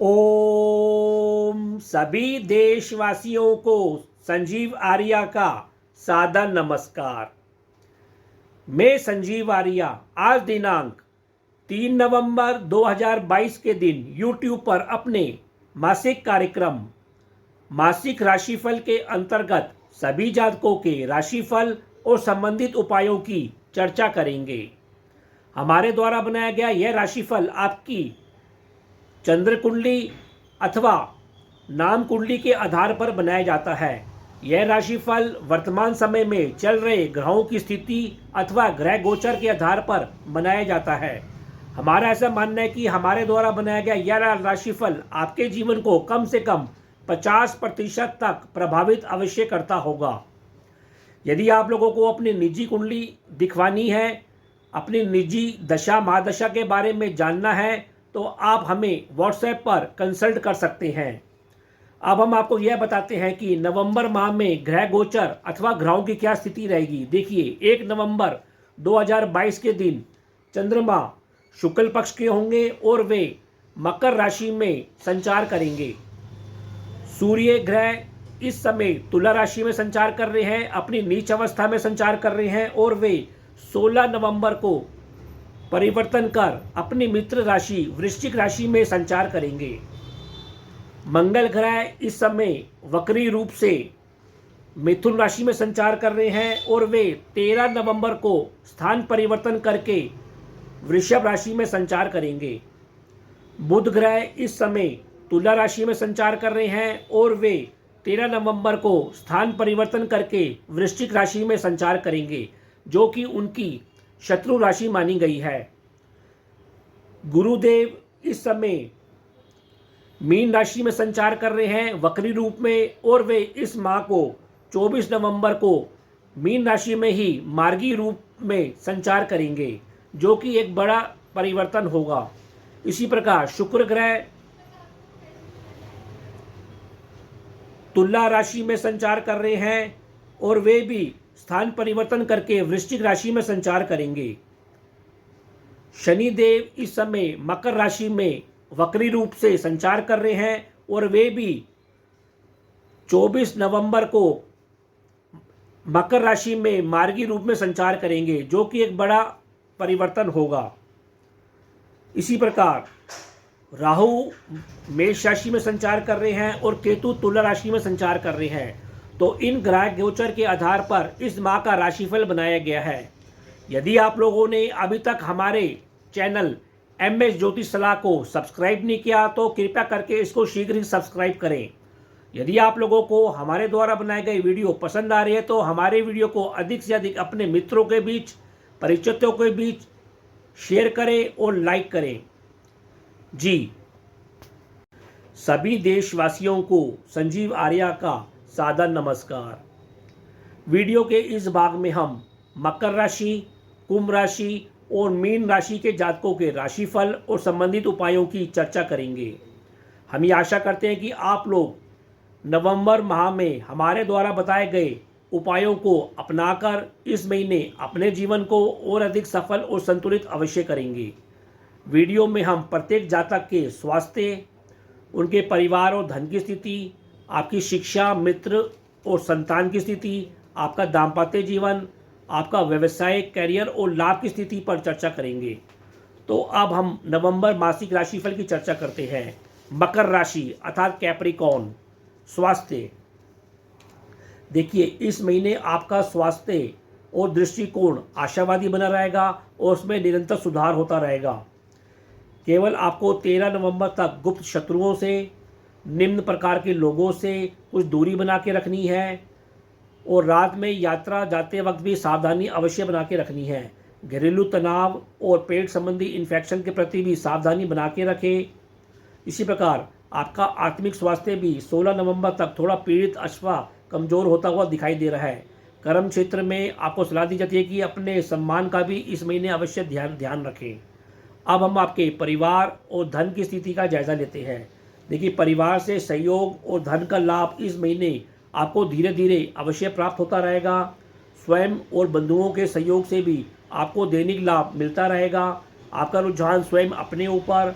ओम सभी देशवासियों को संजीव आर्या का सादर नमस्कार। मैं संजीव आर्या आज दिनांक 3 नवंबर 2022 के दिन YouTube पर अपने मासिक कार्यक्रम मासिक राशिफल के अंतर्गत सभी जातकों के राशिफल और संबंधित उपायों की चर्चा करेंगे। हमारे द्वारा बनाया गया यह राशिफल आपकी चंद्र कुंडली अथवा नाम कुंडली के आधार पर बनाया जाता है। यह राशिफल वर्तमान समय में चल रहे ग्रहों की स्थिति अथवा ग्रह गोचर के आधार पर बनाया जाता है। हमारा ऐसा मानना है कि हमारे द्वारा बनाया गया यह राशिफल आपके जीवन को कम से कम 50% तक प्रभावित अवश्य करता होगा। यदि आप लोगों को अपनी निजी कुंडली दिखवानी है, अपनी निजी दशा महादशा के बारे में जानना है, तो आप हमें व्हाट्सएप पर कंसल्ट कर सकते हैं। अब हम आपको यह बताते हैं कि नवंबर माह में ग्रह गोचर अथवा ग्रहों की क्या स्थिति रहेगी। देखिए, 1 नवंबर 2022 के दिन चंद्रमा शुक्ल पक्ष के होंगे और वे मकर राशि में संचार करेंगे। सूर्य ग्रह इस समय तुला राशि में संचार कर रहे हैं, अपनी नीच अवस्था में संचार कर रहे हैं और वे 16 नवंबर को परिवर्तन कर अपनी मित्र राशि वृश्चिक राशि में संचार करेंगे। मंगल ग्रह इस समय वक्री रूप से मिथुन राशि में संचार कर रहे हैं और वे 13 नवंबर को स्थान परिवर्तन करके वृषभ राशि में संचार करेंगे। बुध ग्रह इस समय तुला राशि में संचार कर रहे हैं और वे 13 नवंबर को स्थान परिवर्तन करके वृश्चिक राशि में संचार करेंगे, जो कि उनकी शत्रु राशि मानी गई है। गुरुदेव इस समय मीन राशि में संचार कर रहे हैं वक्री रूप में और वे इस माह को 24 नवंबर को मीन राशि में ही मार्गी रूप में संचार करेंगे, जो कि एक बड़ा परिवर्तन होगा। इसी प्रकार शुक्र ग्रह तुला राशि में संचार कर रहे हैं और वे भी स्थान परिवर्तन करके वृश्चिक राशि में संचार करेंगे। शनिदेव इस समय मकर राशि में वक्री रूप से संचार कर रहे हैं और वे भी 24 नवंबर को मकर राशि में मार्गी रूप में संचार करेंगे, जो कि एक बड़ा परिवर्तन होगा। इसी प्रकार राहु मेष राशि में संचार कर रहे हैं और केतु तुला राशि में संचार कर रहे हैं। तो इन ग्रह गोचर के आधार पर इस माह का राशिफल बनाया गया है। यदि आप लोगों ने अभी तक हमारे चैनल MS ज्योतिष सलाह को सब्सक्राइब नहीं किया तो कृपया करके इसको शीघ्र ही सब्सक्राइब करें। यदि आप लोगों को हमारे द्वारा बनाए गए वीडियो पसंद आ रही है तो हमारे वीडियो को अधिक से अधिक अपने मित्रों के बीच, परिचितों के बीच शेयर करें और लाइक करें। जी, सभी देशवासियों को संजीव आर्या का सादर नमस्कार। वीडियो के इस भाग में हम मकर राशि, कुंभ राशि और मीन राशि के जातकों के राशिफल और संबंधित उपायों की चर्चा करेंगे। हम ये आशा करते हैं कि आप लोग नवंबर माह में हमारे द्वारा बताए गए उपायों को अपनाकर इस महीने अपने जीवन को और अधिक सफल और संतुलित अवश्य करेंगे। वीडियो में हम प्रत्येक जातक के स्वास्थ्य, उनके परिवार और धन की स्थिति, आपकी शिक्षा, मित्र और संतान की स्थिति, आपका दाम्पत्य जीवन, आपका व्यवसाय, करियर और लाभ की स्थिति पर चर्चा करेंगे। तो अब हम नवंबर मासिक राशिफल की चर्चा करते हैं। मकर राशि अर्थात कैप्रिकॉर्न, स्वास्थ्य। देखिए, इस महीने आपका स्वास्थ्य और दृष्टिकोण आशावादी बना रहेगा और उसमें निरंतर सुधार होता रहेगा। केवल आपको 13 नवंबर तक गुप्त शत्रुओं से, निम्न प्रकार के लोगों से कुछ दूरी बना के रखनी है और रात में यात्रा जाते वक्त भी सावधानी अवश्य बना के रखनी है। घरेलू तनाव और पेट संबंधी इन्फेक्शन के प्रति भी सावधानी बना के रखें। इसी प्रकार आपका आत्मिक स्वास्थ्य भी 16 नवंबर तक थोड़ा पीड़ित अथवा कमज़ोर होता हुआ दिखाई दे रहा है। कर्म क्षेत्र में आपको सलाह दी जाती है कि अपने सम्मान का भी इस महीने अवश्य ध्यान रखें। अब हम आपके परिवार और धन की स्थिति का जायज़ा लेते हैं। देखिए, परिवार से सहयोग और धन का लाभ इस महीने आपको धीरे धीरे अवश्य प्राप्त होता रहेगा। स्वयं और बंधुओं के सहयोग से भी आपको दैनिक लाभ मिलता रहेगा। आपका रुझान स्वयं अपने ऊपर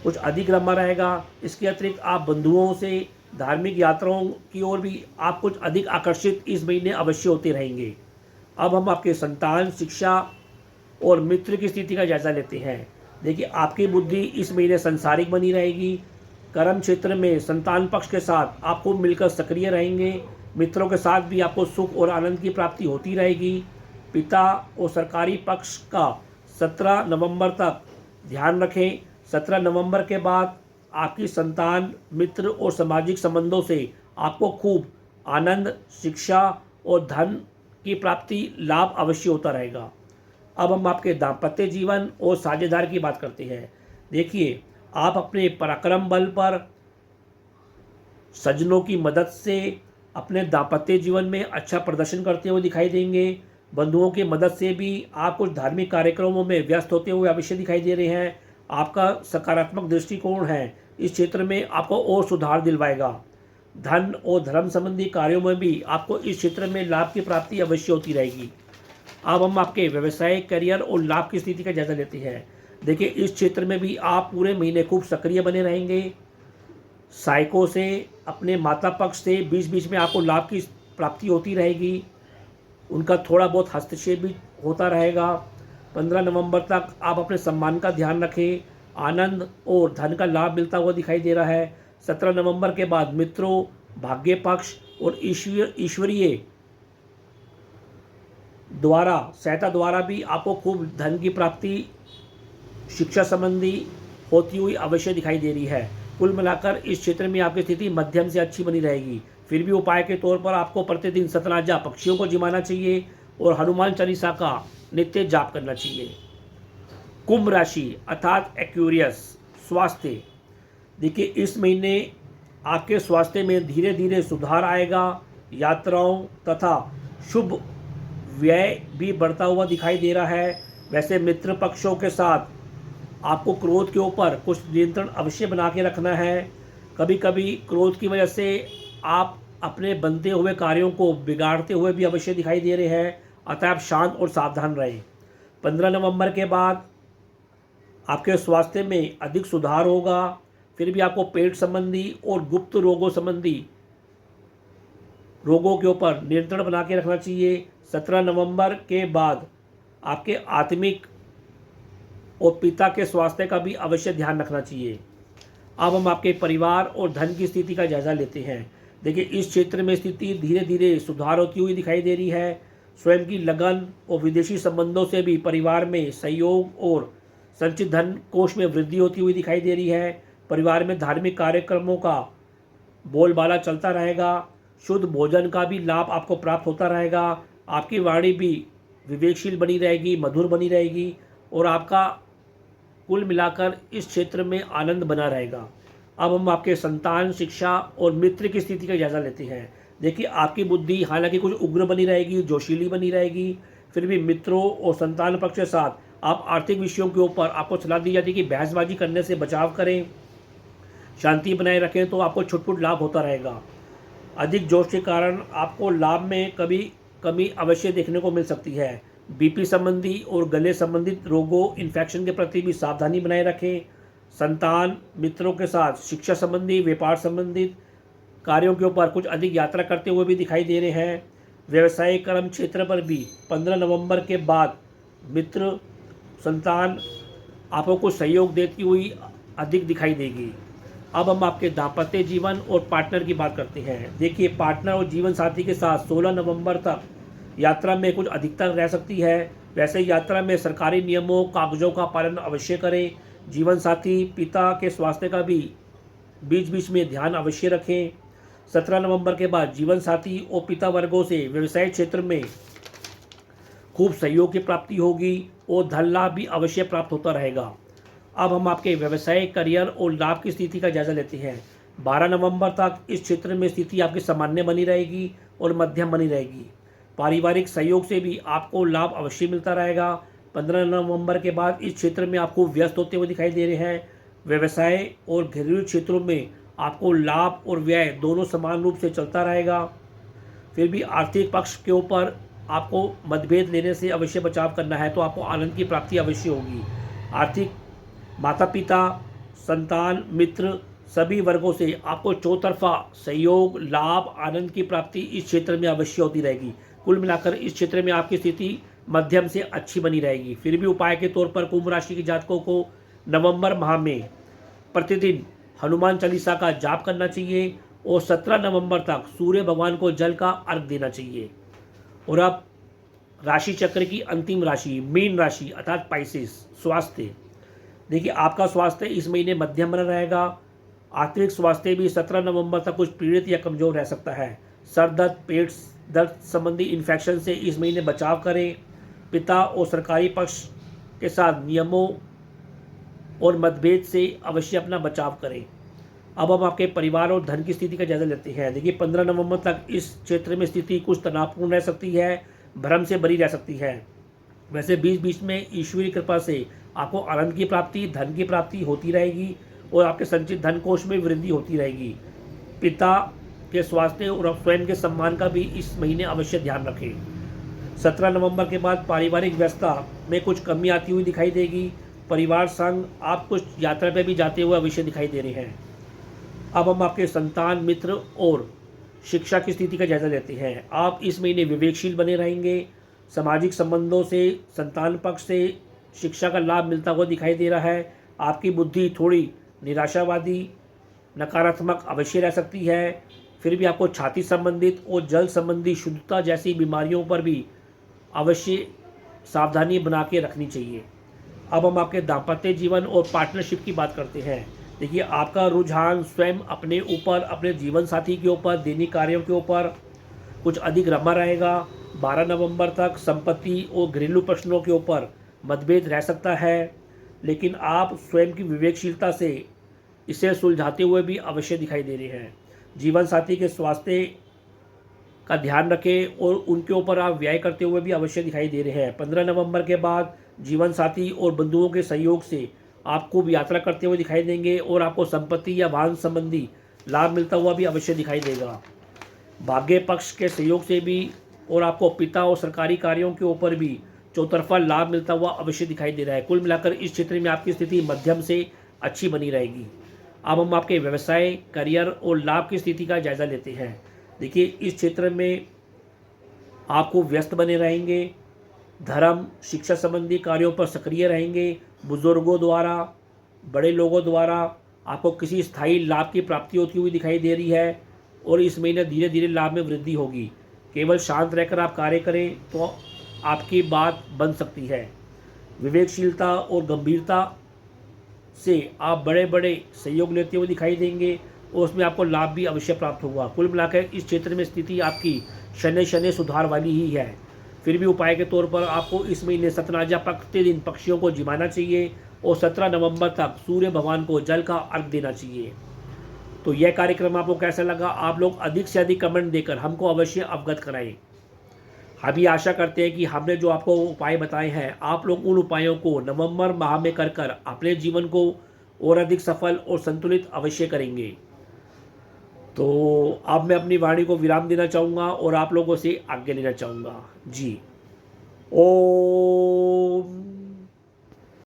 कुछ अधिक लंबा रहेगा। इसके अतिरिक्त आप बंधुओं से, धार्मिक यात्राओं की ओर भी आप कुछ अधिक आकर्षित इस महीने अवश्य होते रहेंगे। अब हम आपके संतान, शिक्षा और मित्र की स्थिति का जायजा लेते हैं। देखिए, आपकी बुद्धि इस महीने संसारिक बनी रहेगी। कर्म क्षेत्र में संतान पक्ष के साथ आपको मिलकर सक्रिय रहेंगे। मित्रों के साथ भी आपको सुख और आनंद की प्राप्ति होती रहेगी। पिता और सरकारी पक्ष का 17 नवंबर तक ध्यान रखें। 17 नवंबर के बाद आपकी संतान, मित्र और सामाजिक संबंधों से आपको खूब आनंद, शिक्षा और धन की प्राप्ति, लाभ अवश्य होता रहेगा। अब हम आपके दाम्पत्य जीवन और साझेदार की बात करते हैं। देखिए, आप अपने पराक्रम बल पर, सज्जनों की मदद से अपने दाम्पत्य जीवन में अच्छा प्रदर्शन करते हुए दिखाई देंगे। बंधुओं की मदद से भी आप कुछ धार्मिक कार्यक्रमों में व्यस्त होते हुए अवश्य दिखाई दे रहे हैं। आपका सकारात्मक दृष्टिकोण है इस क्षेत्र में आपको और सुधार दिलवाएगा। धन और धर्म संबंधी कार्यों में भी आपको इस क्षेत्र में लाभ की प्राप्ति अवश्य होती रहेगी। अब हम आपके व्यवसाय, करियर और लाभ की स्थिति का जायजा लेते हैं। देखिए, इस क्षेत्र में भी आप पूरे महीने खूब सक्रिय बने रहेंगे। सहायकों से, अपने माता पक्ष से बीच बीच में आपको लाभ की प्राप्ति होती रहेगी। उनका थोड़ा बहुत हस्तक्षेप भी होता रहेगा। 15 नवंबर तक आप अपने सम्मान का ध्यान रखें। आनंद और धन का लाभ मिलता हुआ दिखाई दे रहा है। 17 नवंबर के बाद मित्रों, भाग्य पक्ष और ईश्वरीय द्वारा, सहायता द्वारा भी आपको खूब धन की प्राप्ति, शिक्षा संबंधी होती हुई अवश्य दिखाई दे रही है। कुल मिलाकर इस क्षेत्र में आपकी स्थिति मध्यम से अच्छी बनी रहेगी। फिर भी उपाय के तौर पर आपको प्रतिदिन सतनाजा पक्षियों को जिमाना चाहिए और हनुमान चालीसा का नित्य जाप करना चाहिए। कुंभ राशि अर्थात एक्वेरियस, स्वास्थ्य। देखिए, इस महीने आपके स्वास्थ्य में धीरे धीरे सुधार आएगा। यात्राओं तथा शुभ व्यय भी बढ़ता हुआ दिखाई दे रहा है। वैसे मित्र पक्षों के साथ आपको क्रोध के ऊपर कुछ नियंत्रण अवश्य बना के रखना है। कभी कभी क्रोध की वजह से आप अपने बनते हुए कार्यों को बिगाड़ते हुए भी अवश्य दिखाई दे रहे हैं, अतः आप शांत और सावधान रहें। 15 नवंबर के बाद आपके स्वास्थ्य में अधिक सुधार होगा। फिर भी आपको पेट संबंधी और गुप्त रोगों संबंधी रोगों के ऊपर नियंत्रण बना के रखना चाहिए। 17 नवंबर के बाद आपके आत्मिक और पिता के स्वास्थ्य का भी अवश्य ध्यान रखना चाहिए। अब हम आपके परिवार और धन की स्थिति का जायजा लेते हैं। देखिए, इस क्षेत्र में स्थिति धीरे धीरे सुधार होती हुई दिखाई दे रही है। स्वयं की लगन और विदेशी संबंधों से भी परिवार में सहयोग और संचित धन कोष में वृद्धि होती हुई दिखाई दे रही है। परिवार में धार्मिक कार्यक्रमों का बोलबाला चलता रहेगा। शुद्ध भोजन का भी लाभ आपको प्राप्त होता रहेगा। आपकी वाणी भी विवेकशील बनी रहेगी, मधुर बनी रहेगी और आपका कुल मिलाकर इस क्षेत्र में आनंद बना रहेगा। अब हम आपके संतान, शिक्षा और मित्र की स्थिति का जायजा लेते हैं। देखिए, आपकी बुद्धि हालांकि कुछ उग्र बनी रहेगी, जोशीली बनी रहेगी, फिर भी मित्रों और संतान पक्ष के साथ आप आर्थिक विषयों के ऊपर आपको सलाह दी जाती है कि बहसबाजी करने से बचाव करें, शांति बनाए रखें, तो आपको छुटपुट लाभ होता रहेगा। अधिक जोश के कारण आपको लाभ में कभी कमी अवश्य देखने को मिल सकती है। बीपी संबंधी और गले संबंधित रोगों, इन्फेक्शन के प्रति भी सावधानी बनाए रखें। संतान, मित्रों के साथ शिक्षा संबंधी, व्यापार संबंधित कार्यों के ऊपर कुछ अधिक यात्रा करते हुए भी दिखाई दे रहे हैं। व्यवसायिक कर्म क्षेत्र पर भी 15 नवंबर के बाद मित्र, संतान आपको कुछ सहयोग देती हुई अधिक दिखाई देगी। अब हम आपके दाम्पत्य जीवन और पार्टनर की बात करते हैं। देखिए, पार्टनर और जीवन साथी के साथ 16 नवंबर तक यात्रा में कुछ अधिकता रह सकती है। वैसे यात्रा में सरकारी नियमों, कागजों का पालन अवश्य करें। जीवन साथी, पिता के स्वास्थ्य का भी बीच बीच में ध्यान अवश्य रखें। 17 नवंबर के बाद जीवन साथी और पिता वर्गों से व्यवसाय क्षेत्र में खूब सहयोग की प्राप्ति होगी और धन लाभ भी अवश्य प्राप्त होता रहेगा। अब हम आपके व्यवसाय, करियर और लाभ की स्थिति का जायजा लेते हैं। 12 नवंबर तक इस क्षेत्र में स्थिति आपकी सामान्य बनी रहेगी और मध्यम बनी रहेगी। पारिवारिक सहयोग से भी आपको लाभ अवश्य मिलता रहेगा। 15 नवंबर के बाद इस क्षेत्र में आपको व्यस्त होते हुए दिखाई दे रहे हैं। व्यवसाय और घरेलू क्षेत्रों में आपको लाभ और व्यय दोनों समान रूप से चलता रहेगा। फिर भी आर्थिक पक्ष के ऊपर आपको मतभेद लेने से अवश्य बचाव करना है, तो आपको आनंद की प्राप्ति अवश्य होगी। आर्थिक, माता पिता, संतान, मित्र सभी वर्गों से आपको चौतरफा सहयोग, लाभ, आनंद की प्राप्ति इस क्षेत्र में अवश्य होती रहेगी। कुल मिलाकर इस क्षेत्र में आपकी स्थिति मध्यम से अच्छी बनी रहेगी। फिर भी उपाय के तौर पर कुंभ राशि के जातकों को नवंबर माह में प्रतिदिन हनुमान चालीसा का जाप करना चाहिए और 17 नवंबर तक सूर्य भगवान को जल का अर्घ देना चाहिए। और अब राशि चक्र की अंतिम राशि मीन राशि अर्थात स्पाइसेस। स्वास्थ्य, देखिए आपका स्वास्थ्य इस महीने मध्यम बना रहेगा। आंतरिक स्वास्थ्य भी 17 नवंबर तक कुछ पीड़ित या कमजोर रह सकता है। सर दर्द, पेट दर्द संबंधी इन्फेक्शन से इस महीने बचाव करें। पिता और सरकारी पक्ष के साथ नियमों और मतभेद से अवश्य अपना बचाव करें। अब हम आपके परिवार और धन की स्थिति का जायजा लेते हैं। देखिए 15 नवंबर तक इस क्षेत्र में स्थिति कुछ तनावपूर्ण रह सकती है, भ्रम से भरी रह सकती है। वैसे बीच बीच में ईश्वरीय कृपा से आपको आनंद की प्राप्ति, धन की प्राप्ति होती रहेगी और आपके संचित धन कोष में वृद्धि होती रहेगी। पिता के स्वास्थ्य और स्वयं के सम्मान का भी इस महीने अवश्य ध्यान रखें। 17 नवंबर के बाद पारिवारिक व्यस्तता में कुछ कमी आती हुई दिखाई देगी। परिवार संग आप कुछ यात्रा पे भी जाते हुए अवश्य दिखाई दे रहे हैं। अब हम आपके संतान, मित्र और शिक्षा की स्थिति का जायजा लेते हैं। आप इस महीने विवेकशील बने रहेंगे। सामाजिक संबंधों से, संतान पक्ष से शिक्षा का लाभ मिलता हुआ दिखाई दे रहा है। आपकी बुद्धि थोड़ी निराशावादी, नकारात्मक अवश्य रह सकती है। फिर भी आपको छाती संबंधित और जल संबंधी शुद्धता जैसी बीमारियों पर भी अवश्य सावधानी बना के रखनी चाहिए। अब हम आपके दाम्पत्य जीवन और पार्टनरशिप की बात करते हैं। देखिए आपका रुझान स्वयं अपने ऊपर, अपने जीवन साथी के ऊपर, दैनिक कार्यों के ऊपर कुछ अधिक रमा रहेगा। 12 नवंबर तक संपत्ति और घरेलू प्रश्नों के ऊपर मतभेद रह सकता है, लेकिन आप स्वयं की विवेकशीलता से इसे सुलझाते हुए भी अवश्य दिखाई दे रहे हैं। जीवन साथी के स्वास्थ्य का ध्यान रखें और उनके ऊपर आप व्यय करते हुए भी अवश्य दिखाई दे रहे हैं। 15 नवंबर के बाद जीवन साथी और बंधुओं के सहयोग से आप खूब यात्रा करते हुए दिखाई देंगे और आपको संपत्ति या वाहन संबंधी लाभ मिलता हुआ भी अवश्य दिखाई देगा। भाग्य पक्ष के सहयोग से भी और आपको पिता और सरकारी कार्यों के ऊपर भी चौतरफा लाभ मिलता हुआ अवश्य दिखाई दे रहा है। कुल मिलाकर इस क्षेत्र में आपकी स्थिति मध्यम से अच्छी बनी रहेगी। अब हम आपके व्यवसाय, करियर और लाभ की स्थिति का जायजा लेते हैं। देखिए इस क्षेत्र में आपको व्यस्त बने रहेंगे। धर्म, शिक्षा संबंधी कार्यों पर सक्रिय रहेंगे। बुजुर्गों द्वारा, बड़े लोगों द्वारा आपको किसी स्थायी लाभ की प्राप्ति होती हुई दिखाई दे रही है और इस महीने धीरे धीरे लाभ में वृद्धि होगी। केवल शांत रहकर आप कार्य करें तो आपकी बात बन सकती है। विवेकशीलता और गंभीरता से आप बड़े बड़े सहयोग लेते हुए दिखाई देंगे और उसमें आपको लाभ भी अवश्य प्राप्त होगा। कुल मिलाकर इस क्षेत्र में स्थिति आपकी शनि शनि सुधार वाली ही है। फिर भी उपाय के तौर पर आपको इस महीने सतनाजा प्रतिदिन पक्षियों को जिमाना चाहिए और 17 नवंबर तक सूर्य भगवान को जल का अर्घ देना चाहिए। तो यह कार्यक्रम आपको कैसा लगा? आप लोग अधिक से अधिक कमेंट देकर हमको अवश्य अवगत कराएं। हम ये आशा करते हैं कि हमने जो आपको उपाय बताए हैं, आप लोग उन उपायों को नवंबर माह में कर अपने जीवन को और अधिक सफल और संतुलित अवश्य करेंगे। तो अब मैं अपनी वाणी को विराम देना चाहूँगा और आप लोगों से आज्ञा लेना चाहूँगा। जी ओम।